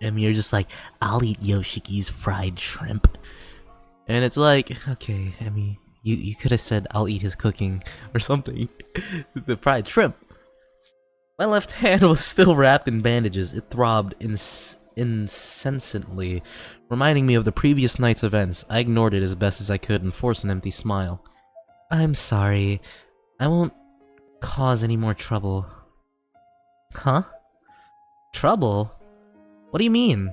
And you're just like, I'll eat Yoshiki's fried shrimp. And it's like, okay, Emmy, you could have said I'll eat his cooking or something. The fried shrimp. My left hand was still wrapped in bandages. It throbbed incessantly, reminding me of the previous night's events. I ignored it as best as I could and forced an empty smile. I'm sorry. I won't cause any more trouble. Huh? Trouble? What do you mean?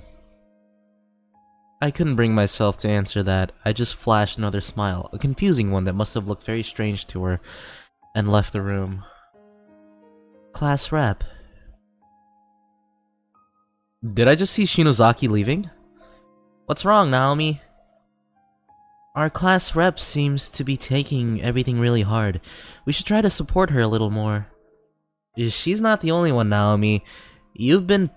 I couldn't bring myself to answer that. I just flashed another smile, a confusing one that must have looked very strange to her, and left the room. Class rep. Did I just see Shinozaki leaving? What's wrong, Naomi? Our class rep seems to be taking everything really hard. We should try to support her a little more. She's not the only one, Naomi. You've been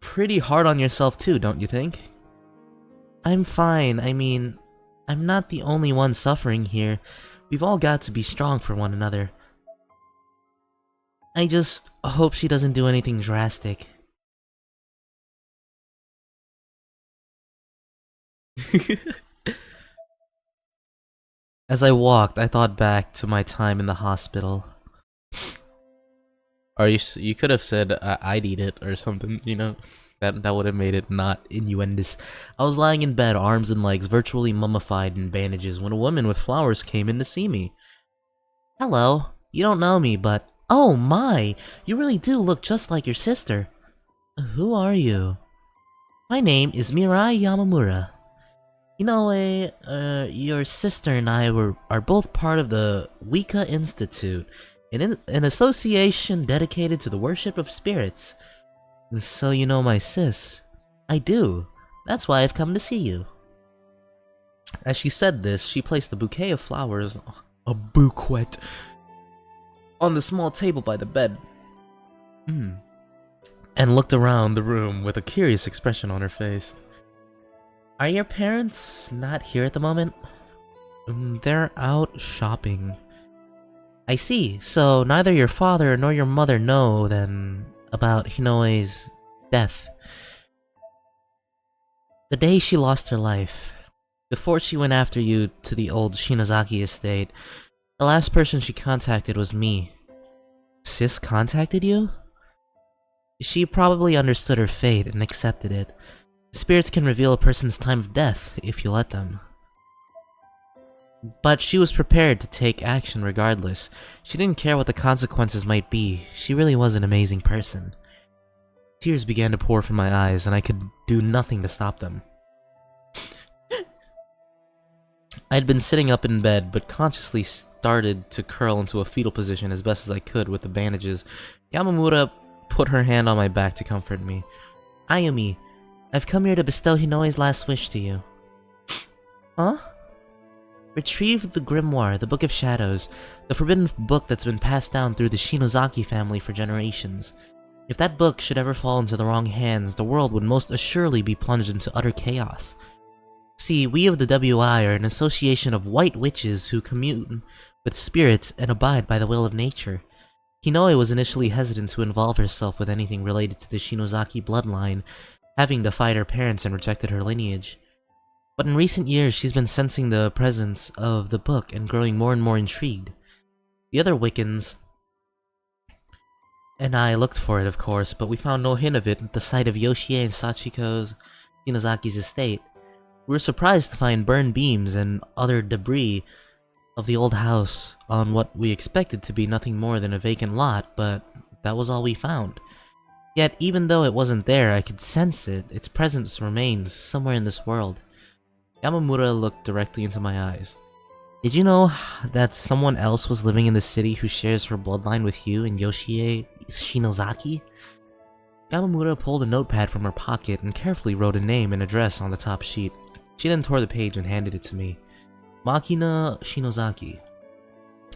pretty hard on yourself too, don't you think? I'm fine. I mean, I'm not the only one suffering here. We've all got to be strong for one another. I just hope she doesn't do anything drastic. As I walked, I thought back to my time in the hospital. Or you could have said I'd eat it or something, you know? That would have made it not innuendous. I was lying in bed, arms and legs virtually mummified in bandages, when a woman with flowers came in to see me. Hello. You don't know me, but... Oh my! You really do look just like your sister. Who are you? My name is Mirai Yamamura. You know, your sister and I are both part of the Wika Institute, an association dedicated to the worship of spirits. So you know my sis. I do. That's why I've come to see you. As she said this, she placed a bouquet of flowers, a bouquet, on the small table by the bed. And looked around the room with a curious expression on her face. Are your parents not here at the moment? They're out shopping. I see. So neither your father nor your mother know, then, about Hinoe's death. The day she lost her life, before she went after you to the old Shinozaki estate, the last person she contacted was me. Sis contacted you? She probably understood her fate and accepted it. Spirits can reveal a person's time of death, if you let them. But she was prepared to take action regardless. She didn't care what the consequences might be. She really was an amazing person. Tears began to pour from my eyes, and I could do nothing to stop them. I had been sitting up in bed, but consciously started to curl into a fetal position as best as I could with the bandages. Yamamura put her hand on my back to comfort me. Ayumi, I've come here to bestow Hinoe's last wish to you. Huh? Retrieve the grimoire, the Book of Shadows, the forbidden book that's been passed down through the Shinozaki family for generations. If that book should ever fall into the wrong hands, the world would most assuredly be plunged into utter chaos. See, we of the WI are an association of white witches who commune with spirits and abide by the will of nature. Hinoe was initially hesitant to involve herself with anything related to the Shinozaki bloodline, having defied her parents and rejected her lineage. But in recent years, she's been sensing the presence of the book and growing more and more intrigued. The other Wiccans and I looked for it, of course, but we found no hint of it at the site of Yoshie and Sachiko's Shinozaki's estate. We were surprised to find burned beams and other debris of the old house on what we expected to be nothing more than a vacant lot, but that was all we found. Yet, even though it wasn't there, I could sense it. Its presence remains somewhere in this world. Yamamura looked directly into my eyes. Did you know that someone else was living in the city who shares her bloodline with you and Yoshie Shinozaki? Yamamura pulled a notepad from her pocket and carefully wrote a name and address on the top sheet. She then tore the page and handed it to me. Makina Shinozaki.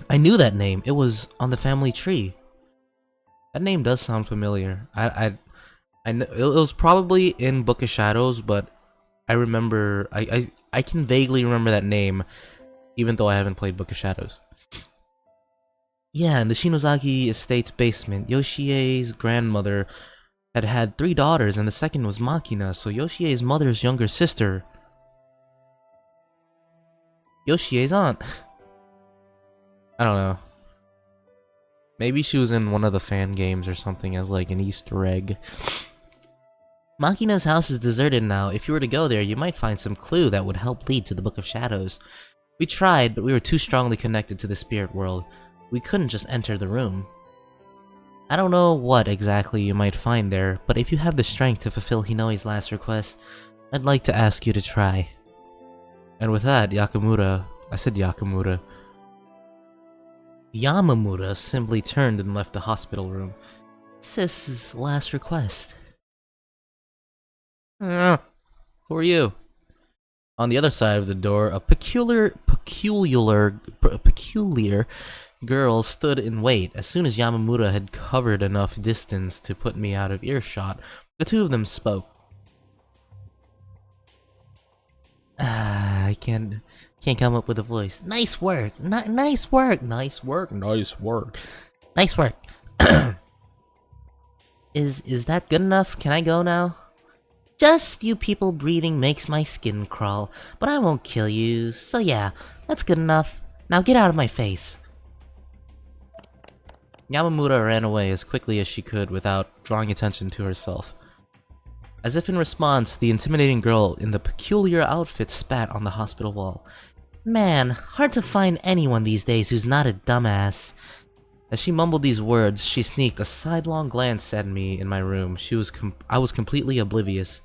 I knew that name. It was on the family tree. That name does sound familiar. I know it was probably in Book of Shadows, but I remember I can vaguely remember that name, even though I haven't played Book of Shadows. Yeah, in the Shinozaki estate's basement, Yoshie's grandmother had had 3 daughters, and the second was Makina, so Yoshie's mother's younger sister. Yoshie's aunt. I don't know. Maybe she was in one of the fan games or something as like an Easter egg. Makina's house is deserted now. If you were to go there, you might find some clue that would help lead to the Book of Shadows. We tried, but we were too strongly connected to the spirit world. We couldn't just enter the room. I don't know what exactly you might find there, but if you have the strength to fulfill Hinoi's last request, I'd like to ask you to try. And with that, Yamamura simply turned and left the hospital room. Sis's last request. Who are you? On the other side of the door, a peculiar girl stood in wait. As soon as Yamamura had covered enough distance to put me out of earshot, the two of them spoke. I can't come up with a voice. Nice work. Nice work. Nice work. Nice work. Nice work. Is that good enough? Can I go now? Just you people breathing makes my skin crawl, but I won't kill you, so yeah, that's good enough. Now get out of my face. Yamamura ran away as quickly as she could without drawing attention to herself. As if in response, the intimidating girl in the peculiar outfit spat on the hospital wall. Man, hard to find anyone these days who's not a dumbass. As she mumbled these words, she sneaked a sidelong glance at me in my room. I was completely oblivious.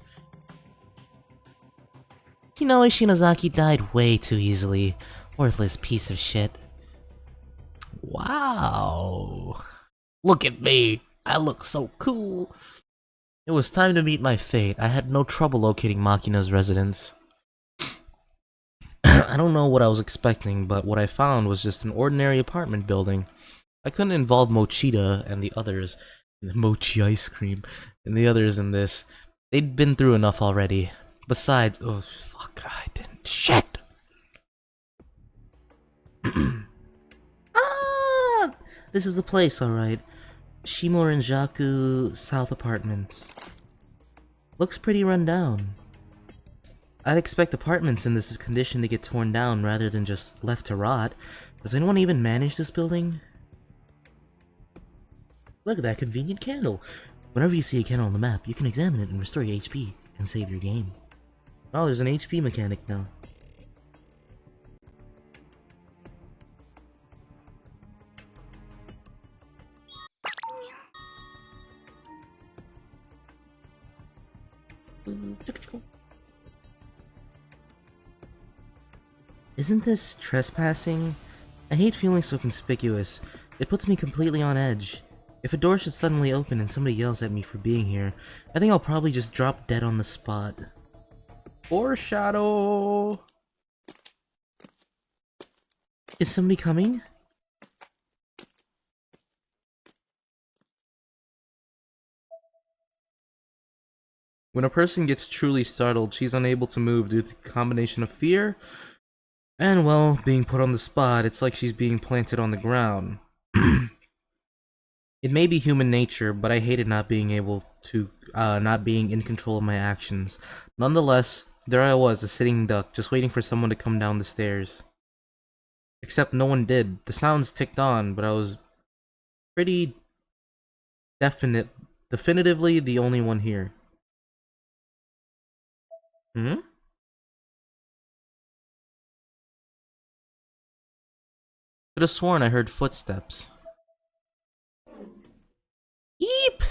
Hinoi Shinozaki died way too easily. Worthless piece of shit. Wow. Look at me. I look so cool. It was time to meet my fate. I had no trouble locating Makina's residence. I don't know what I was expecting, but what I found was just an ordinary apartment building. I couldn't involve Mochita and the others, Mochi ice cream, and the others in this. They'd been through enough already. Besides, oh fuck, I didn't. Shit! Ah! This is the place, alright. Shimorenjaku South Apartments. Looks pretty run down. I'd expect apartments in this condition to get torn down rather than just left to rot. Does anyone even manage this building? Look at that convenient candle. Whenever you see a candle on the map, you can examine it and restore your HP and save your game. Oh, there's an HP mechanic now. Isn't this trespassing? I hate feeling so conspicuous. It puts me completely on edge. If a door should suddenly open and somebody yells at me for being here, I think I'll probably just drop dead on the spot. Foreshadow! Is somebody coming? When a person gets truly startled, she's unable to move due to a combination of fear and, well, being put on the spot. It's like she's being planted on the ground. It may be human nature, but I hated not being not being in control of my actions. Nonetheless, there I was, a sitting duck, just waiting for someone to come down the stairs. Except no one did. The sounds ticked on, but I was pretty definitively the only one here. Hmm? Could have sworn I heard footsteps. Eep!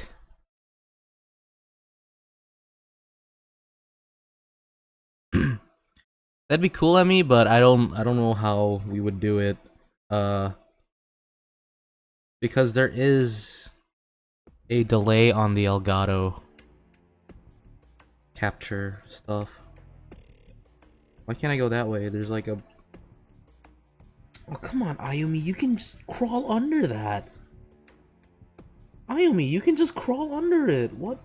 That'd be cool at me, but I don't know how we would do it. Because there is a delay on the Elgato capture stuff. Why can't I go that way? There's like a... Oh, come on, Ayumi, you can just crawl under that. Ayumi, you can just crawl under it. What?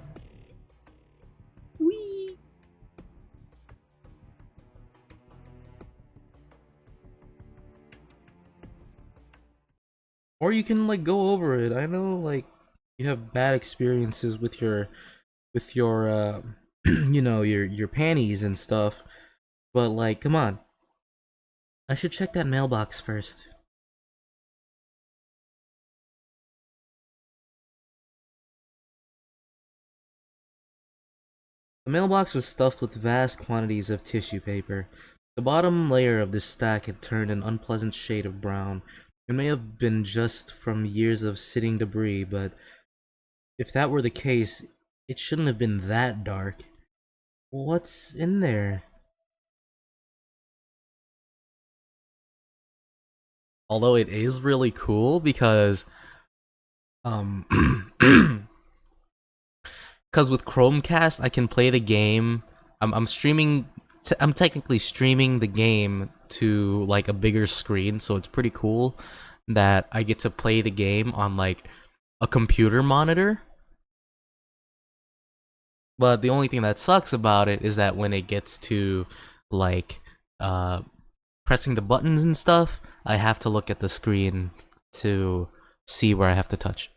Whee! Or you can, like, go over it. I know, like... You have bad experiences with your you know, your panties and stuff. But like, come on. I should check that mailbox first. The mailbox was stuffed with vast quantities of tissue paper. The bottom layer of this stack had turned an unpleasant shade of brown. It may have been just from years of sitting debris, but if that were the case, it shouldn't have been that dark. What's in there? Although it is really cool because um because with Chromecast I can play the game. I'm streaming. I'm technically streaming the game to like a bigger screen, so it's pretty cool that I get to play the game on like a computer monitor. But the only thing that sucks about it is that when it gets to like uh pressing the buttons and stuff, I have to look at the screen to see where I have to touch.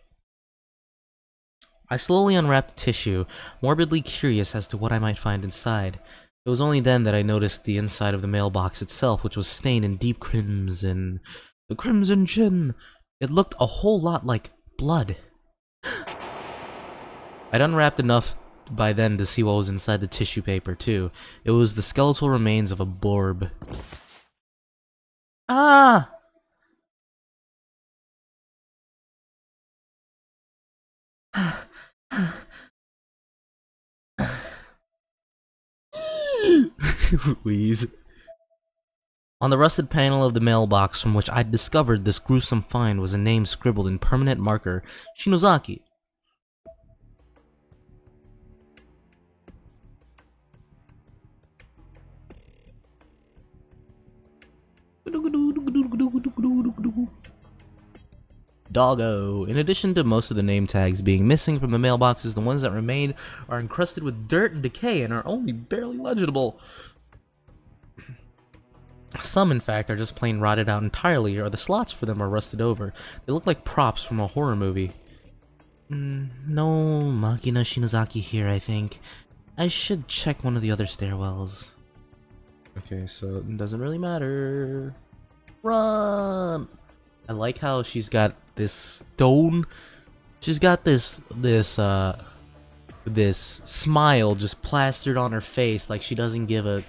I slowly unwrapped the tissue, morbidly curious as to what I might find inside. It was only then that I noticed the inside of the mailbox itself, which was stained in deep crimson. The crimson chin! It looked a whole lot like blood. I'd unwrapped enough by then to see what was inside the tissue paper, too. It was the skeletal remains of a borb. Ah! Please. On the rusted panel of the mailbox from which I'd discovered this gruesome find was a name scribbled in permanent marker, Shinozaki. Doggo. In addition to most of the name tags being missing from the mailboxes, the ones that remain are encrusted with dirt and decay and are only barely legible. Some, in fact, are just plain rotted out entirely, or the slots for them are rusted over. They look like props from a horror movie. No Makina Shinozaki here, I think. I should check one of the other stairwells. Okay, so it doesn't really matter. Run! I like how she's got this stone. She's got this smile just plastered on her face, like she doesn't give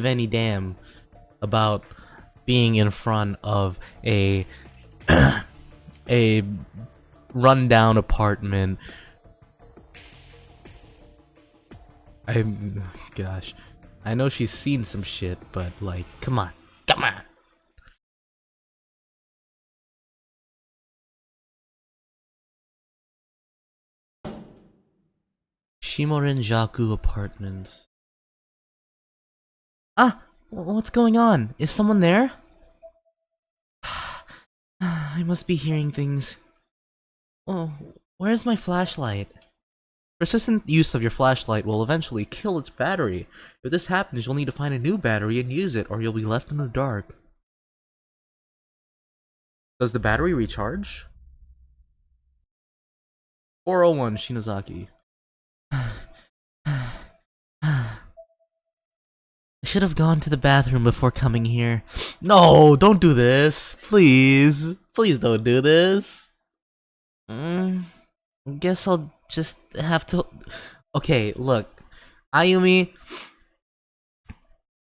any damn about being in front of a a rundown apartment. Gosh, I know she's seen some shit, but like, come on, come on. Shimorenjaku Apartments. Ah, what's going on? Is someone there? I must be hearing things. Oh, where's my flashlight? Persistent use of your flashlight will eventually kill its battery. If this happens, you'll need to find a new battery and use it, or you'll be left in the dark. Does the battery recharge? 401 Shinozaki. I should have gone to the bathroom before coming here. No, don't do this. Please. Please don't do this. Guess I'll just have to... Okay, look. Ayumi,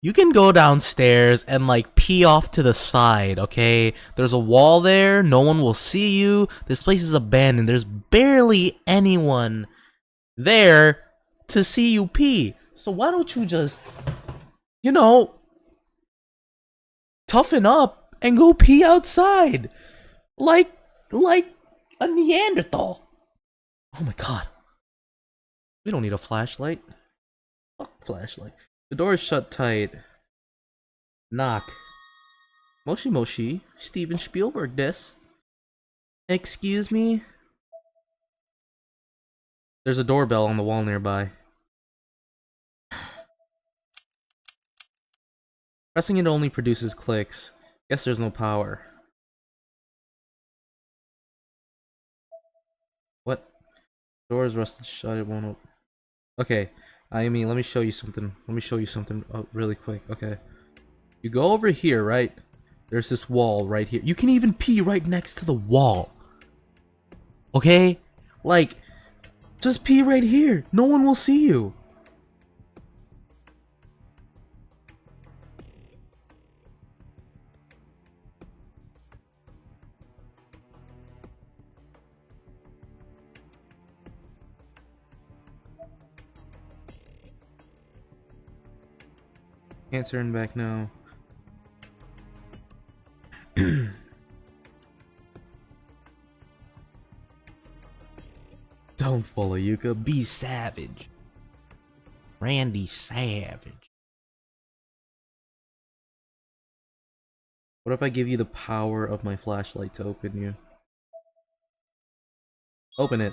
you can go downstairs and like pee off to the side, okay? There's a wall there, no one will see you. This place is abandoned. There's barely anyone there to see you pee. So why don't you just, you know, toughen up and go pee outside? Like like a Neanderthal. Oh my god. We don't need a flashlight. Fuck flashlight. The door is shut tight. Knock. Moshi Moshi, Steven Spielberg this. Excuse me? There's a doorbell on the wall nearby. Pressing it only produces clicks. Guess there's no power. Door is rusted shut, it won't open. Okay, Ayumi, let me show you something. Let me show you something really quick, okay? You go over here, right? There's this wall right here. You can even pee right next to the wall. Okay? Like, just pee right here. No one will see you. Can't turn back now. Don't follow Yuka. Be savage. Randy Savage. What if I give you the power of my flashlight to open you? Open it.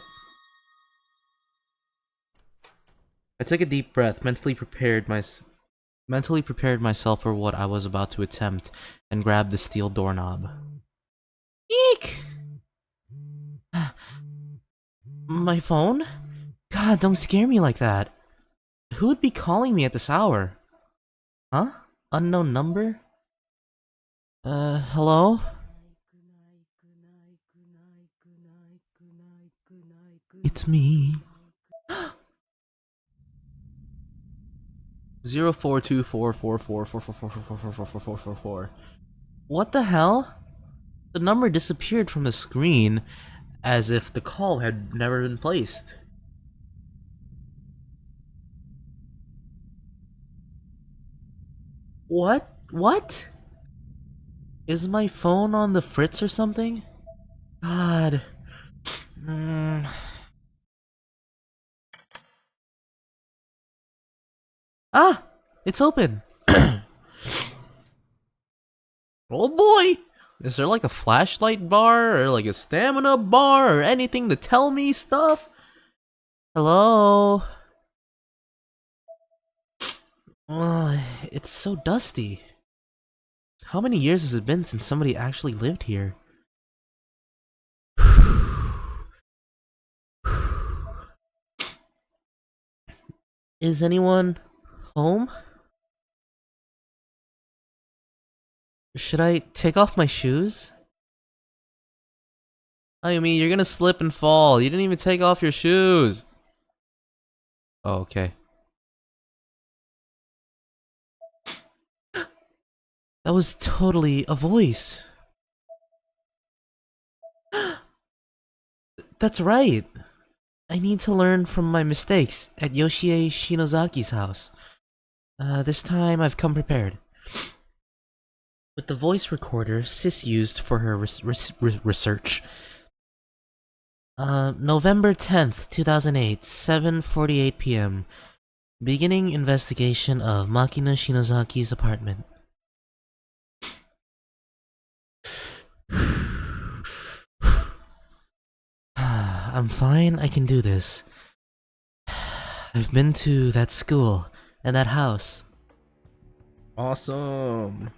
I took a deep breath, mentally prepared myself for what I was about to attempt, and grabbed the steel doorknob. Eek! My phone? God, don't scare me like that. Who would be calling me at this hour? Huh? Unknown number? Hello? It's me. 0424444444444444. What the hell? The number disappeared from the screen as if the call had never been placed. What? What? Is my phone on the fritz or something? God. Ah! It's open! Oh boy! Is there like a flashlight bar or like a stamina bar or anything to tell me stuff? Hello? It's so dusty. How many years has it been since somebody actually lived here? Is anyone home? Should I take off my shoes? Ayumi, you're gonna slip and fall. You didn't even take off your shoes. Oh, okay. That was totally a voice. That's right. I need to learn from my mistakes at Yoshie Shinozaki's house. This time I've come prepared. With the voice recorder Sis used for her research. November 10th, 2008, 7:48 p.m. Beginning investigation of Makina Shinozaki's apartment. I'm fine, I can do this. I've been to that school and that house. Awesome.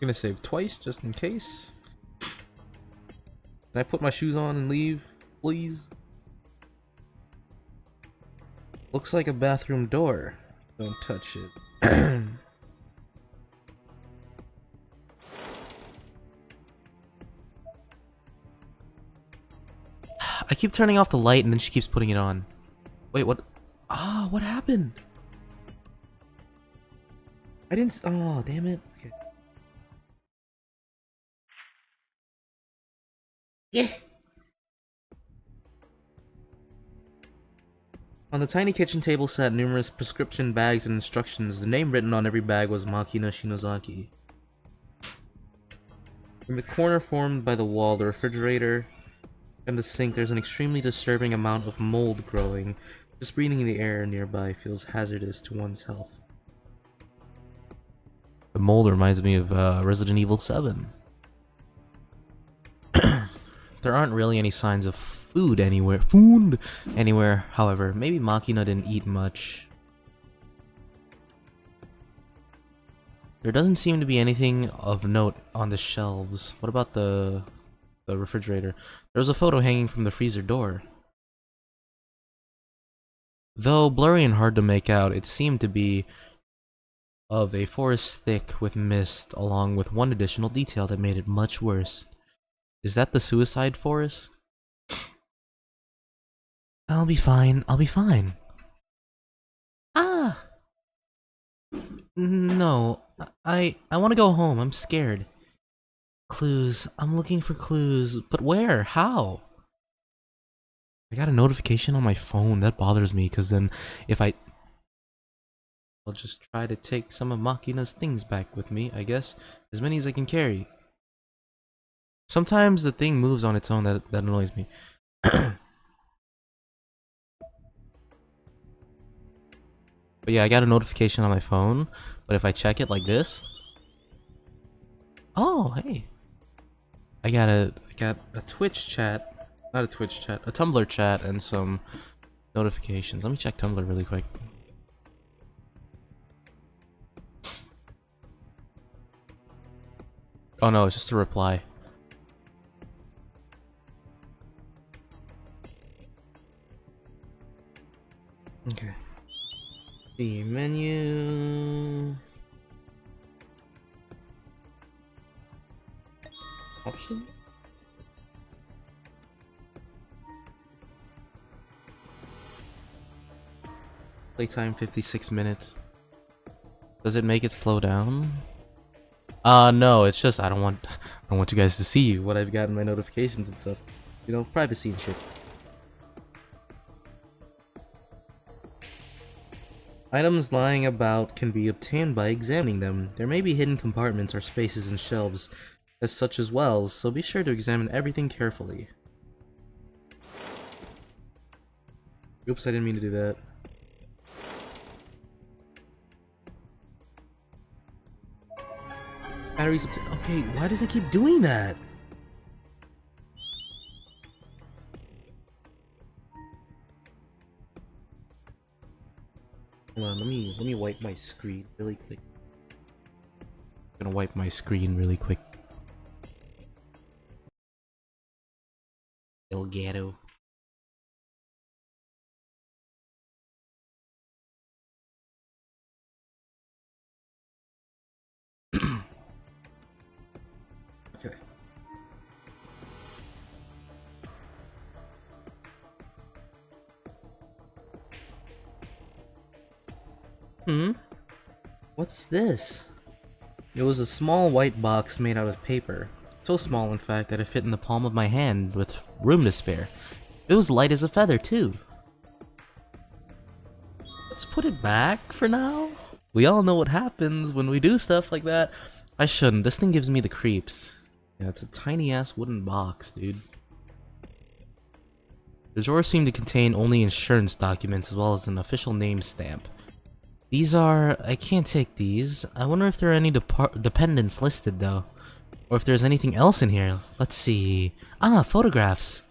Gonna save twice just in case. Can I put my shoes on and leave, please? Looks like a bathroom door. Don't touch it. I keep turning off the light and then she keeps putting it on. Wait, what? Ah, what happened? I didn't. Oh, damn it. Okay. Yeah. On the tiny kitchen table sat numerous prescription bags and instructions. The name written on every bag was Makina Shinozaki. In the corner formed by the wall, the refrigerator, and the sink, there's an extremely disturbing amount of mold growing. Just breathing in the air nearby feels hazardous to one's health. The mold reminds me of Resident Evil 7. There aren't really any signs of food anywhere. However, maybe Makina didn't eat much. There doesn't seem to be anything of note on the shelves. What about the the refrigerator. There was a photo hanging from the freezer door. Though blurry and hard to make out, it seemed to be of a forest thick with mist, along with one additional detail that made it much worse. Is that the suicide forest? I'll be fine. I'll be fine. Ah! No. I want to go home. I'm scared. Clues. I'm looking for clues. But where? How? I got a notification on my phone. That bothers me, because then if I'll just try to take some of Makina's things back with me, I guess. As many as I can carry. Sometimes the thing moves on its own. That annoys me. But yeah, I got a notification on my phone. But if I check it like this... Oh, hey. I got a Twitch chat. Not a Twitch chat. A Tumblr chat and some notifications. Let me check Tumblr really quick. Oh no, it's just a reply. Okay. The menu... Option? Playtime 56 minutes. Does it make it slow down? No, it's just I don't want you guys to see what I've got in my notifications and stuff. You know, privacy and shit. Items lying about can be obtained by examining them. There may be hidden compartments or spaces in shelves as such as wells, so be sure to examine everything carefully. Oops, I didn't mean to do that. Batteries up to... Okay, why does it keep doing that? Hold on, let me wipe my screen really quick. I'm gonna wipe my screen really quick. El Gato. Okay. What's this? It was a small white box made out of paper. So small, in fact, that it fit in the palm of my hand with room to spare. It was light as a feather, too. Let's put it back for now. We all know what happens when we do stuff like that. I shouldn't. This thing gives me the creeps. Yeah, it's a tiny-ass wooden box, dude. The drawers seem to contain only insurance documents as well as an official name stamp. These are... I can't take these. I wonder if there are any dependents listed, though. Or if there's anything else in here. Let's see... Ah, photographs!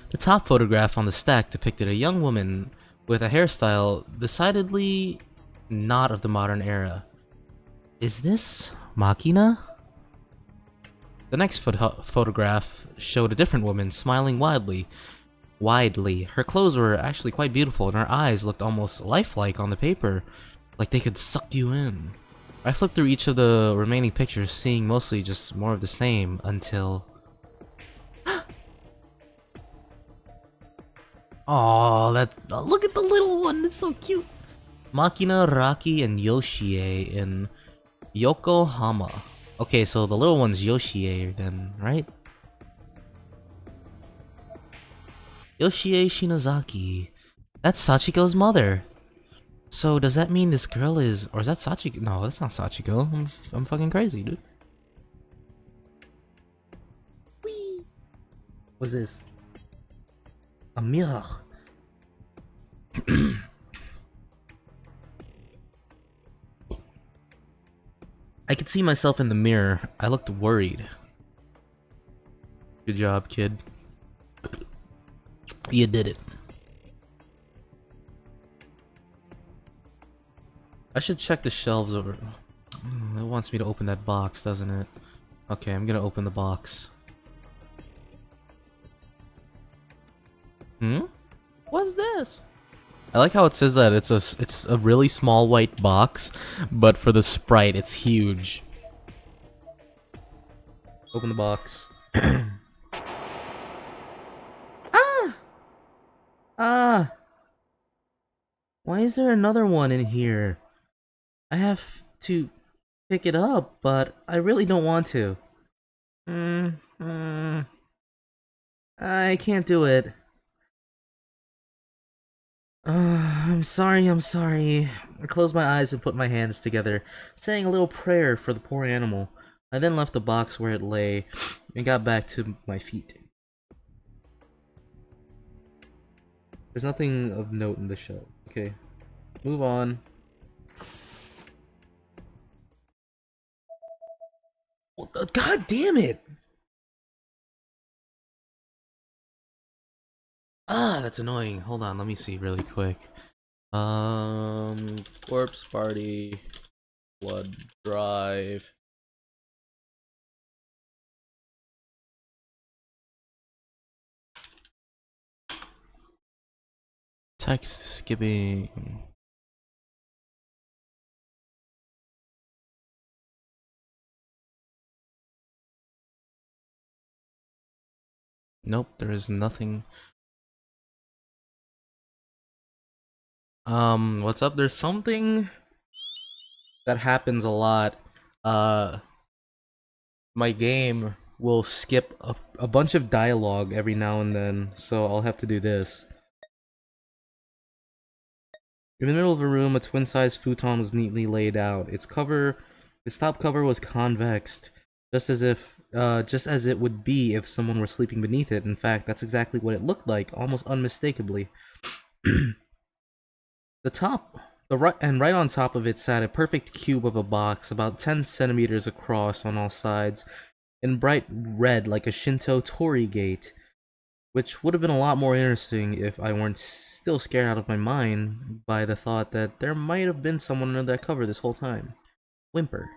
The top photograph on the stack depicted a young woman with a hairstyle decidedly not of the modern era. Is this Makina? The next photograph showed a different woman smiling widely. Her clothes were actually quite beautiful, and her eyes looked almost lifelike on the paper, like they could suck you in. I flipped through each of the remaining pictures, seeing mostly just more of the same, until... Oh, look at the little one, it's so cute! Makina, Raki, and Yoshie in Yokohama. Okay, so the little one's Yoshie then, right? Yoshie Shinozaki. That's Sachiko's mother. So does that mean this girl is... Or is that Sachiko? No, that's not Sachiko. I'm fucking crazy, dude. Whee! What's this? A mirror. I could see myself in the mirror. I looked worried. Good job, kid. You did it. I should check the shelves over... It wants me to open that box, doesn't it? Okay, I'm gonna open the box. Hmm? What's this? I like how it says that it's a really small white box, but for the sprite, it's huge. Open the box. Ah! Ah! Why is there another one in here? I have to pick it up, but I really don't want to. I can't do it. I'm sorry, I'm sorry. I closed my eyes and put my hands together, saying a little prayer for the poor animal. I then left the box where it lay and got back to my feet. There's nothing of note in the show. Okay, move on. God damn it! Ah, that's annoying. Hold on, let me see really quick. Corpse Party, Blood Drive. Text skipping. Nope, there is nothing. What's up? There's something that happens a lot. Uh, my game will skip a bunch of dialogue every now and then, so I'll have to do this. In the middle of a room, a twin-sized futon was neatly laid out. Its top cover was convex, just as it would be if someone were sleeping beneath it. In fact, that's exactly what it looked like, almost unmistakably. Right on top of it sat a perfect cube of a box, about 10 centimeters across on all sides, in bright red like a Shinto torii gate, which would have been a lot more interesting if I weren't still scared out of my mind by the thought that there might have been someone under that cover this whole time. Whimper.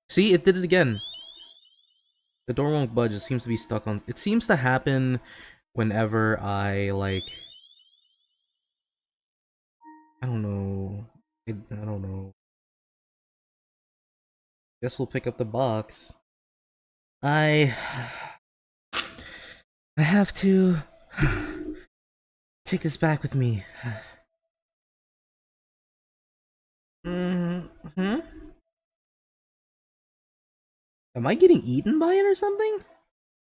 See, it did it again. The door won't budge, it seems to be stuck on— it seems to happen whenever I, like— I don't know. I don't know. Guess we'll pick up the box. I have to take this back with me. Hmm? Am I getting eaten by it or something?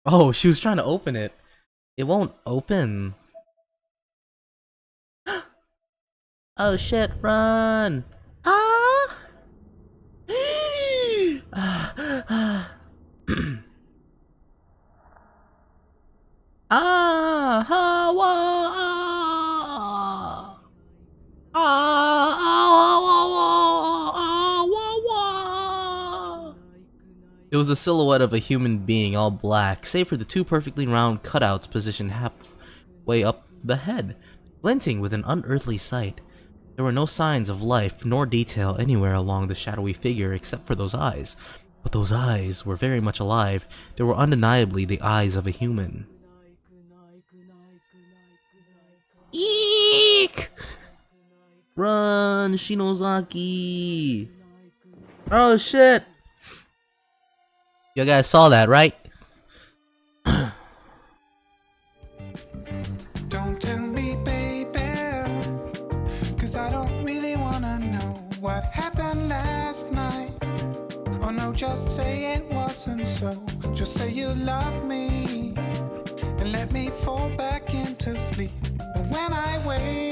Oh, she was trying to open it. It won't open. Oh shit, run! Ah! Ah! Ha! Wah! Ah! It was a silhouette of a human being, all black, save for the two perfectly round cutouts positioned halfway up the head, glinting with an unearthly sight. There were no signs of life nor detail anywhere along the shadowy figure except for those eyes. But those eyes were very much alive. They were undeniably the eyes of a human. Eek! Run, Shinozaki! Oh shit! You guys saw that, right? Don't tell me, baby, 'cause I don't really wanna know what happened last night. Oh no, just say it wasn't so. Just say you love me and let me fall back into sleep. And when I wake